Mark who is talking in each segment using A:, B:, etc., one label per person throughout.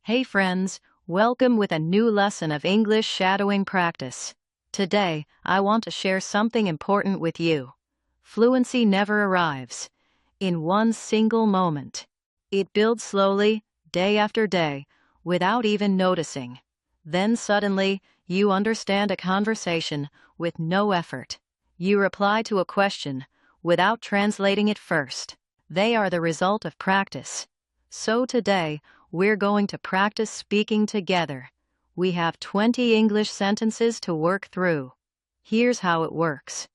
A: Hey friends, welcome with a new lesson of English shadowing practice. Today, I want to share something important with you. Fluency never arrives in one single moment. It builds slowly, day after day, without even noticing. Then suddenly, you understand a conversation with no effort. You reply to a question without translating it first. They are the result of practice. So today, we're going to practice speaking together. We have 20 English sentences to work through. Here's how it works.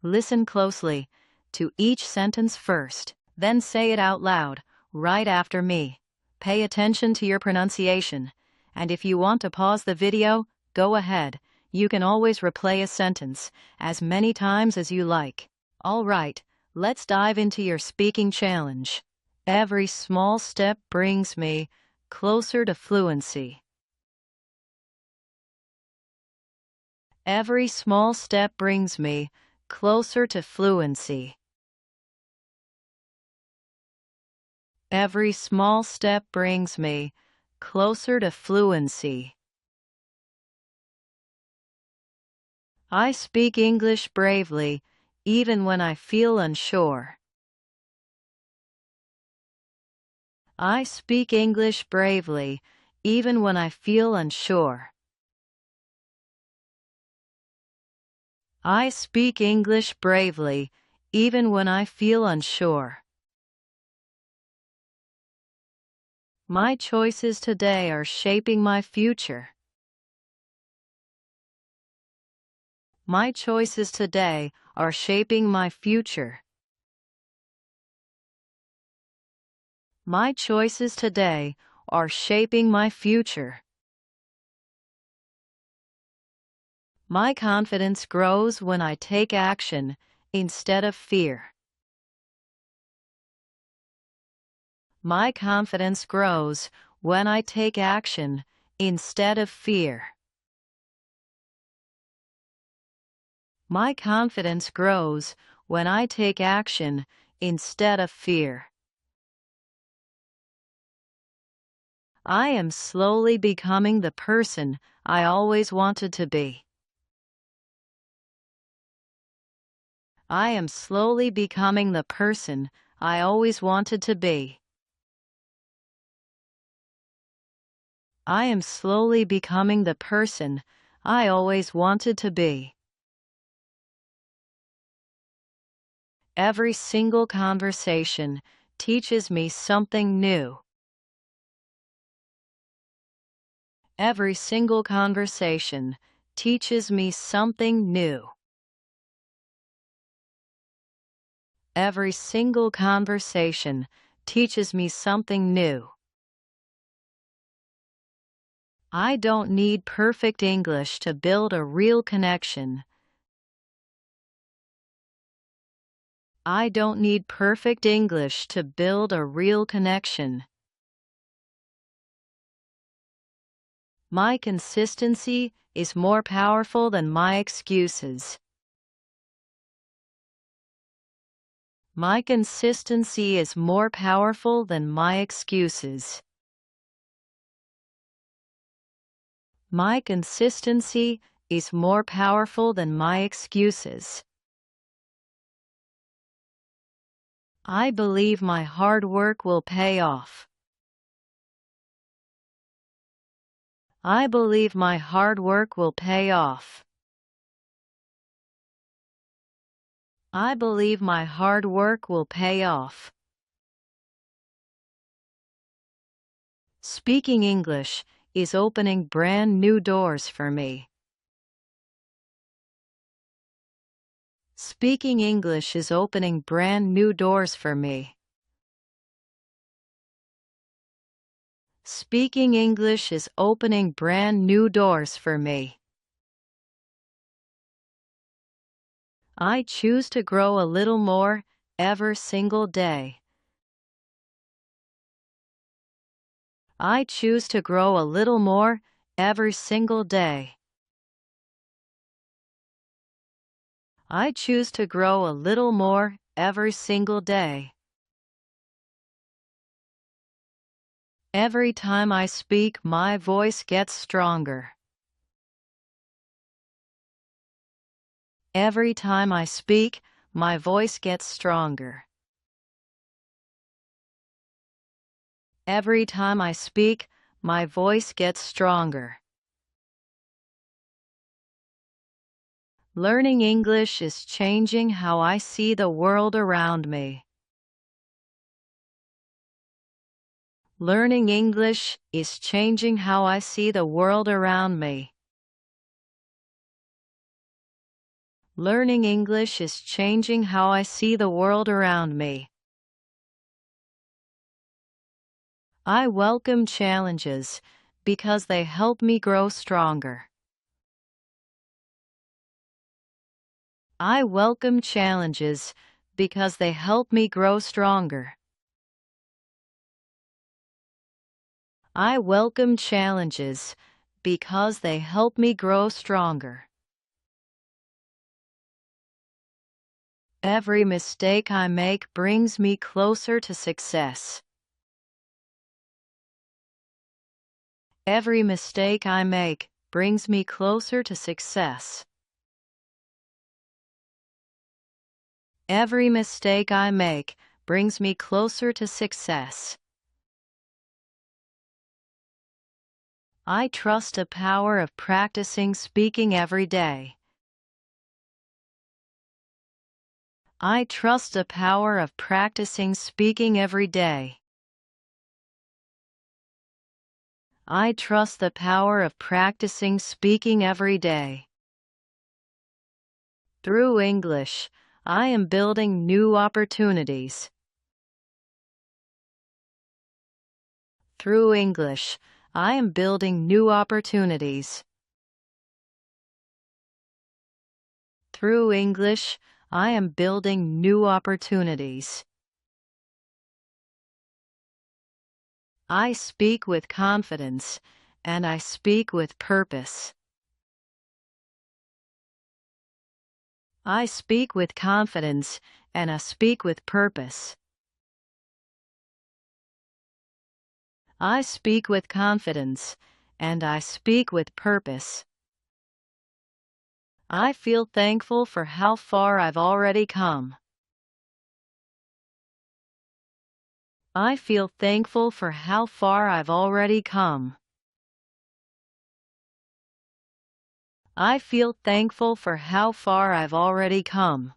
A: Listen closely to each sentence first, then say it out loud, right after me. Pay attention to your pronunciation, and if you want to pause the video, go ahead. You can always replay a sentence as many times as you like. All right, let's dive into your speaking challenge. Every small step brings me closer to fluency. Every small step brings me closer to fluency. Every small step brings me closer to fluency. I speak English bravely, even when I feel unsure. I speak English bravely, even when I feel unsure. I speak English bravely, even when I feel unsure. My choices today are shaping my future. My choices today are shaping my future. My choices today are shaping my future. My confidence grows when I take action instead of fear. My confidence grows when I take action instead of fear. My confidence grows when I take action instead of fear. I am slowly becoming the person I always wanted to be. I am slowly becoming the person I always wanted to be. I am slowly becoming the person I always wanted to be. Every single conversation teaches me something new. Every single conversation teaches me something new. Every single conversation teaches me something new. I don't need perfect English to build a real connection. I don't need perfect English to build a real connection. My consistency is more powerful than my excuses. My consistency is more powerful than my excuses. My consistency is more powerful than my excuses. I believe my hard work will pay off. I believe my hard work will pay off. I believe my hard work will pay off. Speaking English is opening brand new doors for me. Speaking English is opening brand new doors for me. Speaking English is opening brand new doors for me. I choose to grow a little more every single day. I choose to grow a little more every single day. I choose to grow a little more every single day. Every time I speak, my voice gets stronger. Every time I speak, my voice gets stronger. Every time I speak, my voice gets stronger. Learning English is changing how I see the world around me. Learning English is changing how I see the world around me. Learning English is changing how I see the world around me. I welcome challenges because they help me grow stronger. I welcome challenges because they help me grow stronger. I welcome challenges because they help me grow stronger. Every mistake I make brings me closer to success. Every mistake I make brings me closer to success. Every mistake I make brings me closer to success. I trust the power of practicing speaking every day. I trust the power of practicing speaking every day. I trust the power of practicing speaking every day. Through English, I am building new opportunities. Through English, I am building new opportunities. Through English, I am building new opportunities. I speak with confidence, and I speak with purpose. I speak with confidence, and I speak with purpose. I speak with confidence, and I speak with purpose. I feel thankful for how far I've already come. I feel thankful for how far I've already come. I feel thankful for how far I've already come.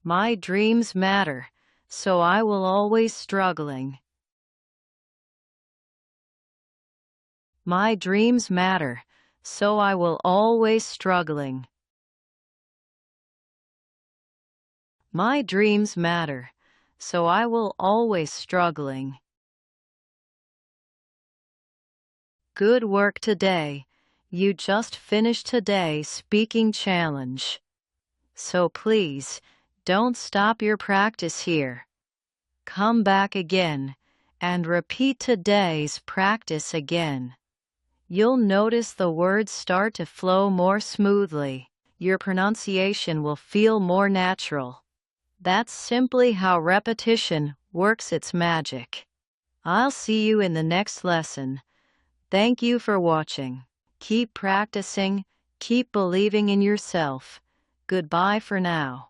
A: My dreams matter, so I will always struggling. My dreams matter, so I will always struggling. My dreams matter, so I will always struggling. Good work today. You just finished today's speaking challenge. So please, don't stop your practice here. Come back again and repeat today's practice again. You'll notice the words start to flow more smoothly. Your pronunciation will feel more natural. That's simply how repetition works its magic. I'll see you in the next lesson. Thank you for watching. Keep practicing, keep believing in yourself. Goodbye for now.